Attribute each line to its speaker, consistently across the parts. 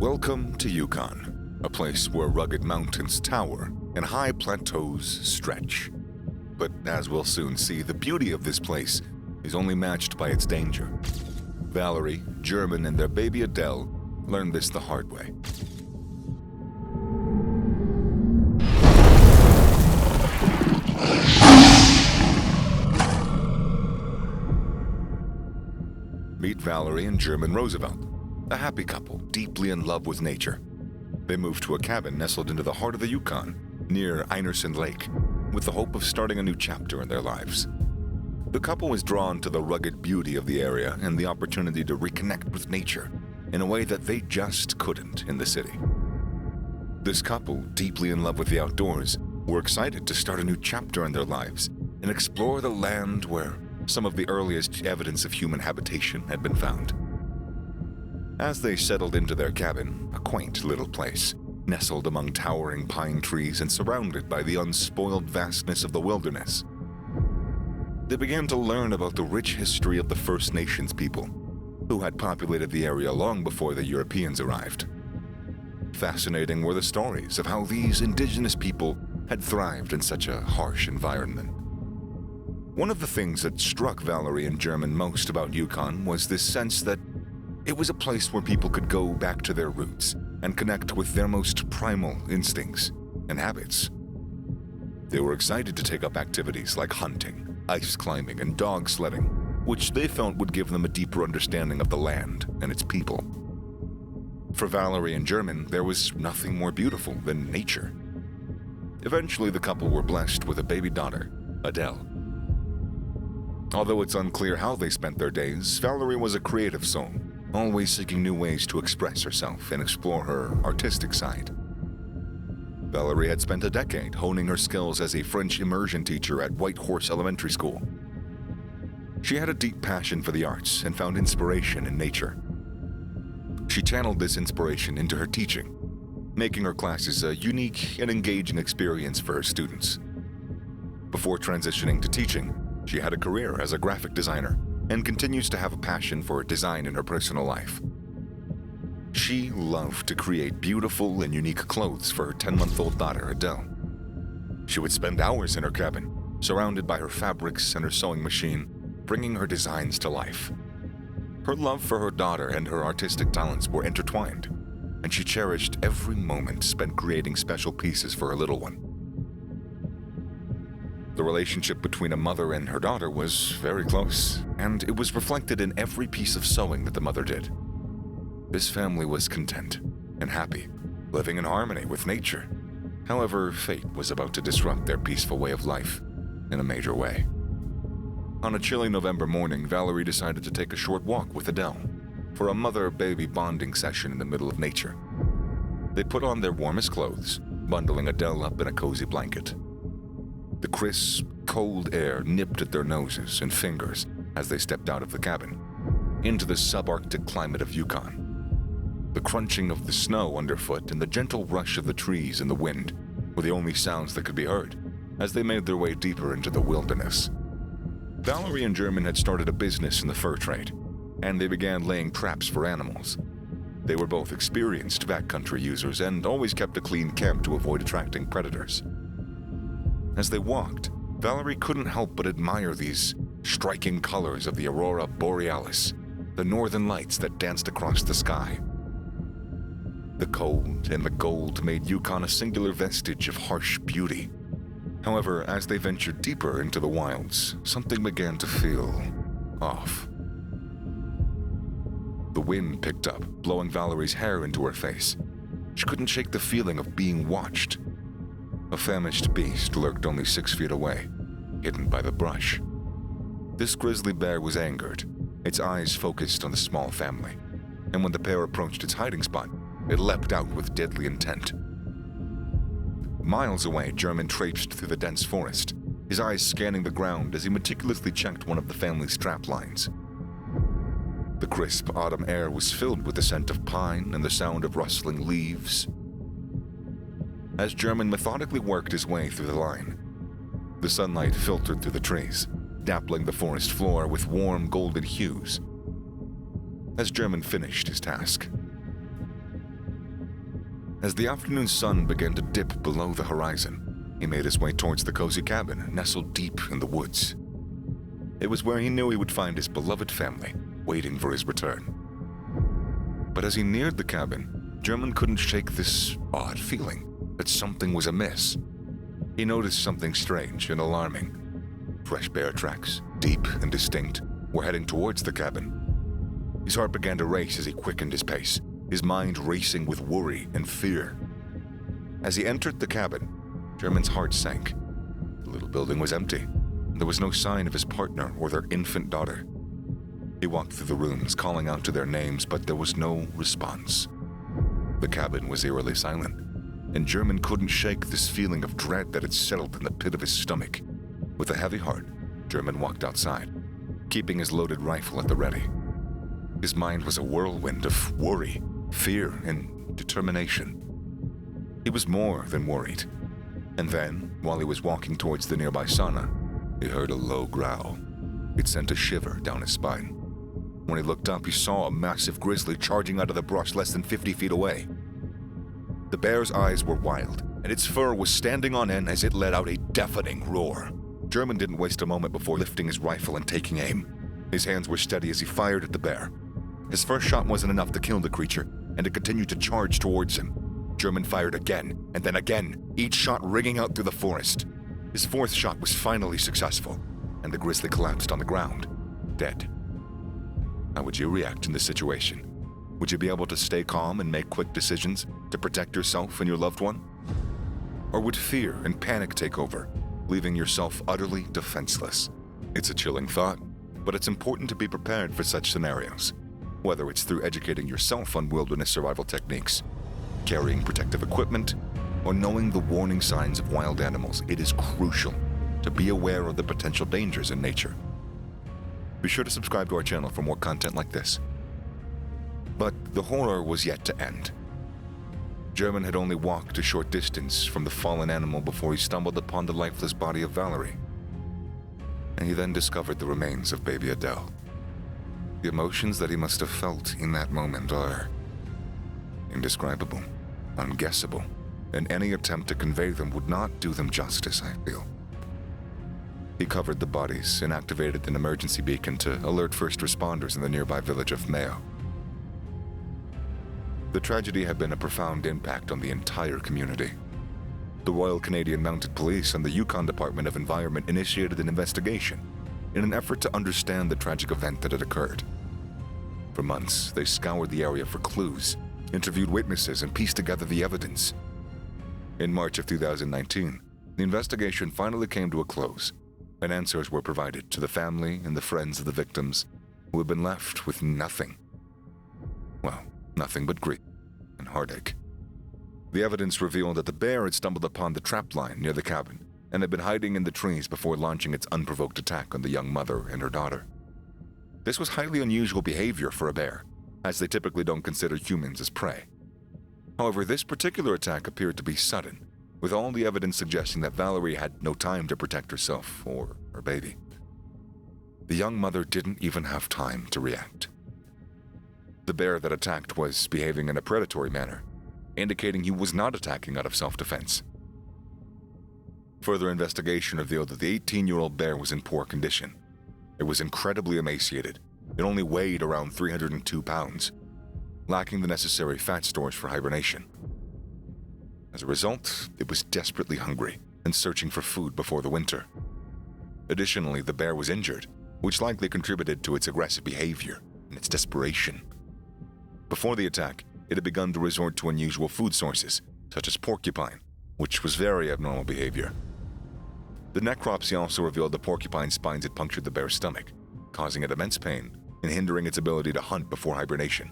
Speaker 1: Welcome to Yukon, a place where rugged mountains tower and high plateaus stretch. But as we'll soon see, the beauty of this place is only matched by its danger. Valerie, German, and their baby Adele learned this the hard way. Meet Valerie and German Roosevelt, a happy couple deeply in love with nature. They moved to a cabin nestled into the heart of the Yukon, near Einerson Lake, with the hope of starting a new chapter in their lives. The couple was drawn to the rugged beauty of the area and the opportunity to reconnect with nature in a way that they just couldn't in the city. This couple, deeply in love with the outdoors, were excited to start a new chapter in their lives and explore the land where some of the earliest evidence of human habitation had been found. As they settled into their cabin, a quaint little place, nestled among towering pine trees and surrounded by the unspoiled vastness of the wilderness, they began to learn about the rich history of the First Nations people, who had populated the area long before the Europeans arrived. Fascinating were the stories of how these indigenous people had thrived in such a harsh environment. One of the things that struck Valerie and German most about Yukon was this sense that it was a place where people could go back to their roots and connect with their most primal instincts and habits. They were excited to take up activities like hunting, ice climbing, and dog sledding, which they felt would give them a deeper understanding of the land and its people. For Valerie and German, there was nothing more beautiful than nature. Eventually, the couple were blessed with a baby daughter, Adele. Although it's unclear how they spent their days, Valerie was a creative soul, always seeking new ways to express herself and explore her artistic side. Valerie had spent a decade honing her skills as a French immersion teacher at White Horse Elementary School. She had a deep passion for the arts and found inspiration in nature. She channeled this inspiration into her teaching, making her classes a unique and engaging experience for her students. Before transitioning to teaching, she had a career as a graphic designer and continues to have a passion for design in her personal life. She loved to create beautiful and unique clothes for her 10-month-old daughter, Adele. She would spend hours in her cabin, surrounded by her fabrics and her sewing machine, bringing her designs to life. Her love for her daughter and her artistic talents were intertwined, and she cherished every moment spent creating special pieces for her little one. The relationship between a mother and her daughter was very close, and it was reflected in every piece of sewing that the mother did. This family was content and happy, living in harmony with nature. However, fate was about to disrupt their peaceful way of life in a major way. On a chilly November morning, Valerie decided to take a short walk with Adele for a mother-baby bonding session in the middle of nature. They put on their warmest clothes, bundling Adele up in a cozy blanket. The crisp, cold air nipped at their noses and fingers as they stepped out of the cabin, into the subarctic climate of Yukon. The crunching of the snow underfoot and the gentle rush of the trees in the wind were the only sounds that could be heard as they made their way deeper into the wilderness. Valerie and German had started a business in the fur trade, and they began laying traps for animals. They were both experienced backcountry users and always kept a clean camp to avoid attracting predators. As they walked, Valerie couldn't help but admire these striking colors of the aurora borealis, the northern lights that danced across the sky. The cold and the gold made Yukon a singular vestige of harsh beauty. However, as they ventured deeper into the wilds, something began to feel off. The wind picked up, blowing Valerie's hair into her face. She couldn't shake the feeling of being watched. A famished beast lurked only 6 feet away, hidden by the brush. This grizzly bear was angered, its eyes focused on the small family, and when the pair approached its hiding spot, it leapt out with deadly intent. Miles away, German traipsed through the dense forest, his eyes scanning the ground as he meticulously checked one of the family's strap lines. The crisp autumn air was filled with the scent of pine and the sound of rustling leaves. As German methodically worked his way through the line, the sunlight filtered through the trees, dappling the forest floor with warm golden hues. As German finished his task, As the afternoon sun began to dip below the horizon, he made his way towards the cozy cabin nestled deep in the woods. It was where he knew he would find his beloved family waiting for his return. But as he neared the cabin, German couldn't shake this odd feeling that something was amiss. He noticed something strange and alarming. Fresh bear tracks, deep and distinct, were heading towards the cabin. His heart began to race as he quickened his pace, his mind racing with worry and fear. As he entered the cabin, German's heart sank. The little building was empty, and there was no sign of his partner or their infant daughter. He walked through the rooms, calling out to their names, but there was no response. The cabin was eerily silent, and German couldn't shake this feeling of dread that had settled in the pit of his stomach. With a heavy heart, German walked outside, keeping his loaded rifle at the ready. His mind was a whirlwind of worry, fear, and determination. He was more than worried. And then, while he was walking towards the nearby sauna, he heard a low growl. It sent a shiver down his spine. When he looked up, he saw a massive grizzly charging out of the brush less than 50 feet away. The bear's eyes were wild, and its fur was standing on end as it let out a deafening roar. German didn't waste a moment before lifting his rifle and taking aim. His hands were steady as he fired at the bear. His first shot wasn't enough to kill the creature, and it continued to charge towards him. German fired again, and then again, each shot ringing out through the forest. His fourth shot was finally successful, and the grizzly collapsed on the ground, dead. How would you react in this situation? Would you be able to stay calm and make quick decisions to protect yourself and your loved one? Or would fear and panic take over, leaving yourself utterly defenseless? It's a chilling thought, but it's important to be prepared for such scenarios. Whether it's through educating yourself on wilderness survival techniques, carrying protective equipment, or knowing the warning signs of wild animals, it is crucial to be aware of the potential dangers in nature. Be sure to subscribe to our channel for more content like this. But the horror was yet to end. German had only walked a short distance from the fallen animal before he stumbled upon the lifeless body of Valerie. And he then discovered the remains of baby Adele. The emotions that he must have felt in that moment are indescribable, unguessable, and any attempt to convey them would not do them justice, I feel. He covered the bodies and activated an emergency beacon to alert first responders in the nearby village of Mayo. The tragedy had been a profound impact on the entire community. The Royal Canadian Mounted Police and the Yukon Department of Environment initiated an investigation in an effort to understand the tragic event that had occurred. For months, they scoured the area for clues, interviewed witnesses, and pieced together the evidence. In March of 2019, the investigation finally came to a close, and answers were provided to the family and the friends of the victims who had been left with nothing. Well, nothing but grief and heartache. The evidence revealed that the bear had stumbled upon the trap line near the cabin and had been hiding in the trees before launching its unprovoked attack on the young mother and her daughter. This was highly unusual behavior for a bear, as they typically don't consider humans as prey. However, this particular attack appeared to be sudden, with all the evidence suggesting that Valerie had no time to protect herself or her baby. The young mother didn't even have time to react. The bear that attacked was behaving in a predatory manner, indicating he was not attacking out of self-defense. Further investigation revealed that the 18-year-old bear was in poor condition. It was incredibly emaciated. It only weighed around 302 pounds, lacking the necessary fat stores for hibernation. As a result, it was desperately hungry and searching for food before the winter. Additionally, the bear was injured, which likely contributed to its aggressive behavior and its desperation. Before the attack, it had begun to resort to unusual food sources, such as porcupine, which was very abnormal behavior. The necropsy also revealed the porcupine's spines had punctured the bear's stomach, causing it immense pain and hindering its ability to hunt before hibernation.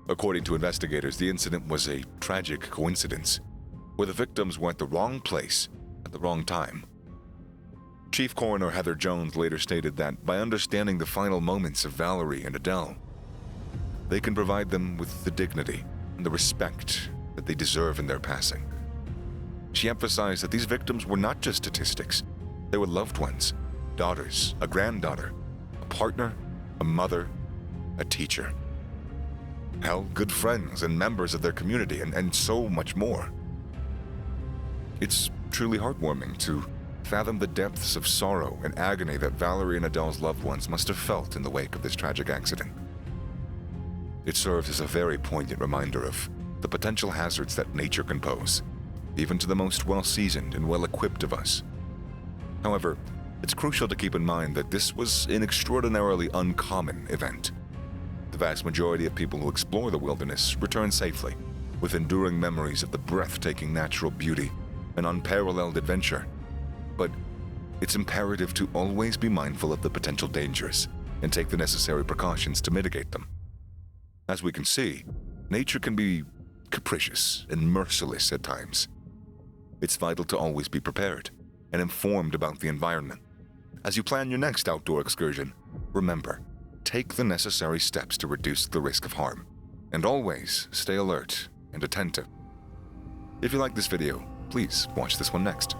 Speaker 1: According to investigators, the incident was a tragic coincidence, where the victims were at the wrong place at the wrong time. Chief Coroner Heather Jones later stated that by understanding the final moments of Valerie and Adele, they can provide them with the dignity and the respect that they deserve in their passing. She emphasized that these victims were not just statistics. They were loved ones, daughters, a granddaughter, a partner, a mother, a teacher. hell, good friends and members of their community, and so much more. It's truly heartwarming to fathom the depths of sorrow and agony that Valerie and Adele's loved ones must have felt in the wake of this tragic accident. It serves as a very poignant reminder of the potential hazards that nature can pose, even to the most well-seasoned and well-equipped of us. However, it's crucial to keep in mind that this was an extraordinarily uncommon event. The vast majority of people who explore the wilderness return safely, with enduring memories of the breathtaking natural beauty and unparalleled adventure. But it's imperative to always be mindful of the potential dangers and take the necessary precautions to mitigate them. As we can see, nature can be capricious and merciless at times. It's vital to always be prepared and informed about the environment. As you plan your next outdoor excursion, remember, take the necessary steps to reduce the risk of harm, and always stay alert and attentive. If you like this video, please watch this one next.